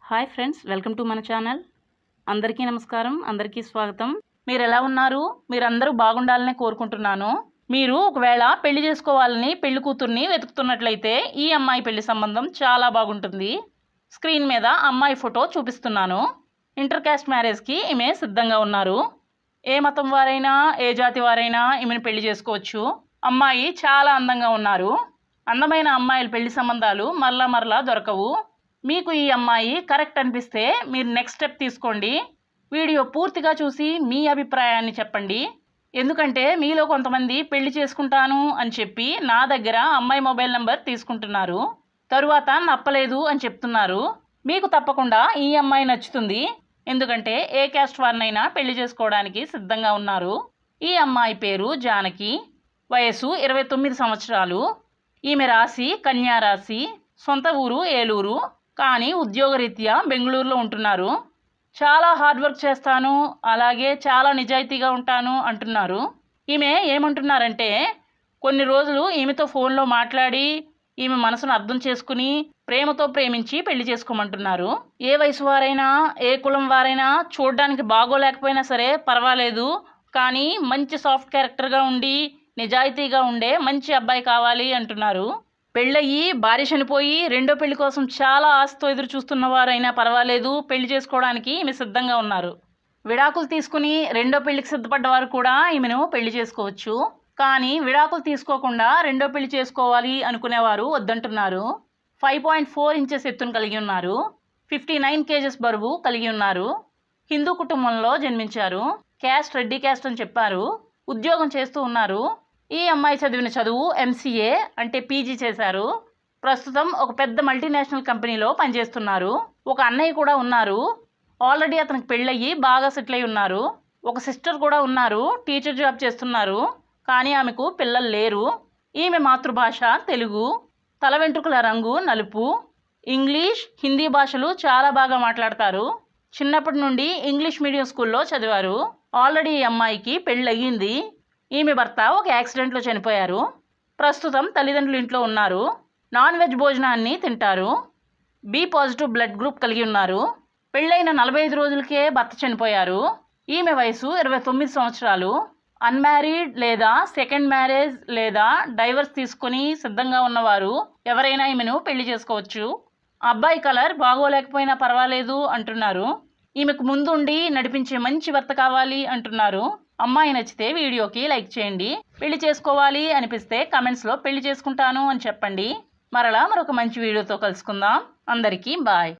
Hi friends, welcome to మన channel. అందరికీ నమస్కారం, అందరికీ స్వాగతం. మీరు ఎలా ఉన్నారు? మీరందరూ బాగుండాలని కోరుకుంటున్నాను. మీరు ఒకవేళ పెళ్లి చేసుకోవాలని పెళ్లి కూతుర్ని వెతుకుతున్నట్లయితే ఈ అమ్మాయి పెళ్లి సంబంధం చాలా బాగుంటుంది. స్క్రీన్ మీద అమ్మాయి ఫోటో చూపిస్తున్నాను. ఇంటర్ కాస్ట్ మ్యారేజ్కి ఈమె సిద్ధంగా ఉన్నారు. ఏ మతం వారైనా ఏ జాతి వారైనా ఈమెను పెళ్లి చేసుకోవచ్చు. అమ్మాయి చాలా అందంగా ఉన్నారు. అందమైన అమ్మాయిల పెళ్లి సంబంధాలు మరలా దొరకవు. మీకు ఈ అమ్మాయి కరెక్ట్ అనిపిస్తే మీరు నెక్స్ట్ స్టెప్ తీసుకోండి. వీడియో పూర్తిగా చూసి మీ అభిప్రాయాన్ని చెప్పండి. ఎందుకంటే మీలో కొంతమంది పెళ్లి చేసుకుంటాను అని చెప్పి నా దగ్గర అమ్మాయి మొబైల్ నెంబర్ తీసుకుంటున్నారు. తరువాత నప్పలేదు అని చెప్తున్నారు. మీకు తప్పకుండా ఈ అమ్మాయి నచ్చుతుంది. ఎందుకంటే ఏ క్యాస్ట్ వారినైనా పెళ్లి చేసుకోవడానికి సిద్ధంగా ఉన్నారు. ఈ అమ్మాయి పేరు జానకి. వయసు 29 సంవత్సరాలు. ఈమె రాశి కన్యా రాశి. సొంత ఊరు ఏలూరు, కానీ ఉద్యోగరీత్యా బెంగళూరులో ఉంటున్నారు. చాలా హార్డ్ వర్క్ చేస్తాను, అలాగే చాలా నిజాయితీగా ఉంటాను అంటున్నారు. ఈమె ఏమంటున్నారంటే కొన్ని రోజులు ఈమెతో ఫోన్లో మాట్లాడి ఈమె మనసును అర్థం చేసుకుని ప్రేమతో ప్రేమించి పెళ్లి చేసుకోమంటున్నారు. ఏ వయసు వారైనా ఏ కులం వారైనా చూడడానికి బాగోలేకపోయినా సరే పర్వాలేదు, కానీ మంచి సాఫ్ట్ క్యారెక్టర్గా ఉండి నిజాయితీగా ఉండే మంచి అబ్బాయి కావాలి అంటున్నారు. పెళ్ళయ్యి భార్య చనిపోయి రెండో పెళ్లి కోసం చాలా ఆశతో ఎదురు చూస్తున్న వారైనా పర్వాలేదు, పెళ్లి చేసుకోవడానికి ఈమె సిద్ధంగా ఉన్నారు. విడాకులు తీసుకుని రెండో పెళ్లికి సిద్ధపడ్డవారు కూడా ఈమెను పెళ్లి చేసుకోవచ్చు. కానీ విడాకులు తీసుకోకుండా రెండో పెళ్లి చేసుకోవాలి అనుకునేవారు వద్దంటున్నారు. 5.4 ఇంచెస్ ఎత్తును కలిగి ఉన్నారు. 59 kgs బరువు కలిగి ఉన్నారు. హిందూ కుటుంబంలో జన్మించారు. క్యాస్ట్ రెడ్డి క్యాస్ట్ అని చెప్పారు. ఉద్యోగం చేస్తూ ఉన్నారు. ఈ అమ్మాయి చదివిన చదువు MCA అంటే PG చేశారు. ప్రస్తుతం ఒక పెద్ద మల్టీనేషనల్ కంపెనీలో పనిచేస్తున్నారు. ఒక అన్నయ్య కూడా ఉన్నారు. ఆల్రెడీ అతనికి పెళ్ళయ్యి బాగా సెటిల్ అయి ఉన్నారు. ఒక సిస్టర్ కూడా ఉన్నారు, టీచర్ జాబ్ చేస్తున్నారు. కానీ ఆమెకు పిల్లలు లేరు. ఈమె మాతృభాష తెలుగు. తల వెంట్రుకల రంగు నలుపు. ఇంగ్లీష్, హిందీ భాషలు చాలా బాగా మాట్లాడతారు. చిన్నప్పటి నుండి ఇంగ్లీష్ మీడియం స్కూల్లో చదివారు. ఆల్రెడీ ఈ అమ్మాయికి పెళ్ళయ్యింది. ఈమె భర్త ఒక యాక్సిడెంట్లో చనిపోయారు. ప్రస్తుతం తల్లిదండ్రులు ఇంట్లో ఉన్నారు. నాన్ వెజ్ భోజనాన్ని తింటారు. B పాజిటివ్ బ్లడ్ గ్రూప్ కలిగి ఉన్నారు. పెళ్ళైన 45 రోజులకే భర్త చనిపోయారు. ఈమె వయసు 29 సంవత్సరాలు. అన్మ్యారీడ్ లేదా సెకండ్ మ్యారేజ్ లేదా డైవర్స్ తీసుకొని సిద్ధంగా ఉన్నవారు ఎవరైనా ఈమెను పెళ్లి చేసుకోవచ్చు. అబ్బాయి కలర్ బాగోలేకపోయినా పర్వాలేదు అంటున్నారు. ఈమెకు ముందుండి నడిపించే మంచి భర్త కావాలి అంటున్నారు. అమ్మాయి నచ్చితే వీడియోకి లైక్ చేయండి. పెళ్లి చేసుకోవాలి అనిపిస్తే కమెంట్స్లో పెళ్లి చేసుకుంటాను అని చెప్పండి. మరలా మరొక మంచి వీడియోతో కలుసుకుందాం. అందరికీ బాయ్.